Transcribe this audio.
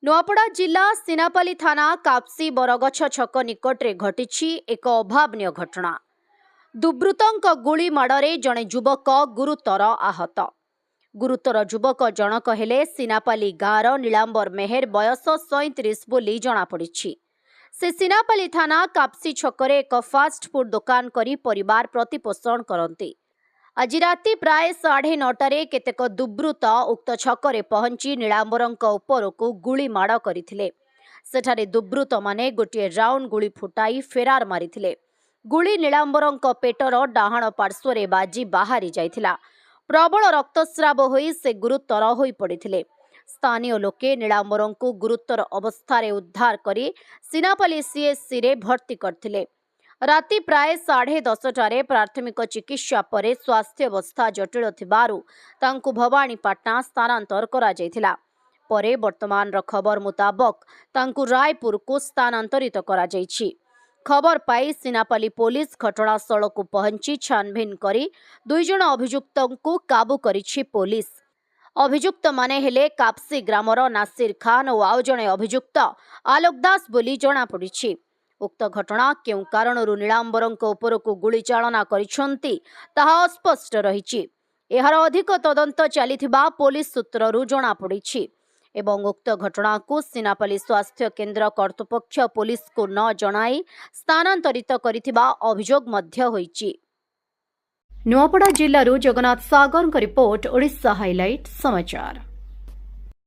नुआपड़ा जिला सिनापाली थाना कापसी बरगछ छक निकटरे घटिछि एक अभावनीय घटना। दुर्बृत्तଙ୍କ गुली माड़े जड़े युवक गुरुतर आहत। गुरुतर युवक जनक हेले सिनापाली गाँवर नीलांबर मेहर बयस 37 बोली जनापड़ी। से सिनापाली थाना कापसी छकरे एक फास्ट फूड दुकान करी परिवार प्रतिपोषण करती। आज राति प्राय 9:30 केतेक दुर्बृत्त उक्त छकरे पहुंची नीलांबरଙ୍କ उपरकू गुली माड़ करथिले। सेठारे दुर्बृत्त माने गोटे राउंड गुली फुटाई फेरार मारिथिले। गुली नीलांबरଙ୍କ पेटर डाहाण पार्श्वरे बाजी बाहरी जाइथिला। प्रबल रक्तस्राव होई से गुरुतर होई पड़िथिले। स्थानीय लोके नीलांबरଙ୍କୁ गुरुतर अवस्थारे उद्धार करी सिनापाली सीएचसी रे भर्ती करथिले। राति प्राय 10:30 प्राथमिक चिकित्सा परे स्वास्थ्य अवस्था जटिल थिबारु तांकु भवानीपाटना स्थानांतर करा जायथिला। परे वर्तमान खबर मुताबक तांकु रायपुर को स्थानांतरित करा जायछि। खबर पाई सिनापाली पुलिस घटनास्थल को पहुंची छानभिन करी 2 जण अभियुक्तଙ୍କୁ काबू करिछि पुलिस। अभियुक्त माने हेले कापसी ग्रामर नासिर खान और आउ जणे अभियुक्त आलोक दास बोली जणा पड़िछि। उक्त घटना केउ कारणरू नीलांबरଙ୍କ उपरकू गुली चालना करिसंती ताहा अस्पष्ट रहिछि। एहार अधिक तदंत चलिथिबा पुलिस सूत्ररू जणा पड़िछि एवं उक्त घटना को सिनापाली स्वास्थ्य केन्द्र कर्तृपक्ष पुलिस को न जणाई स्थानांतरित करिथिबा अभियोग मध्य होइछि। नुआपड़ा जिल्लारू जगन्नाथ सागर रिपोर्ट ओडिशा हाइलाइट समाचार।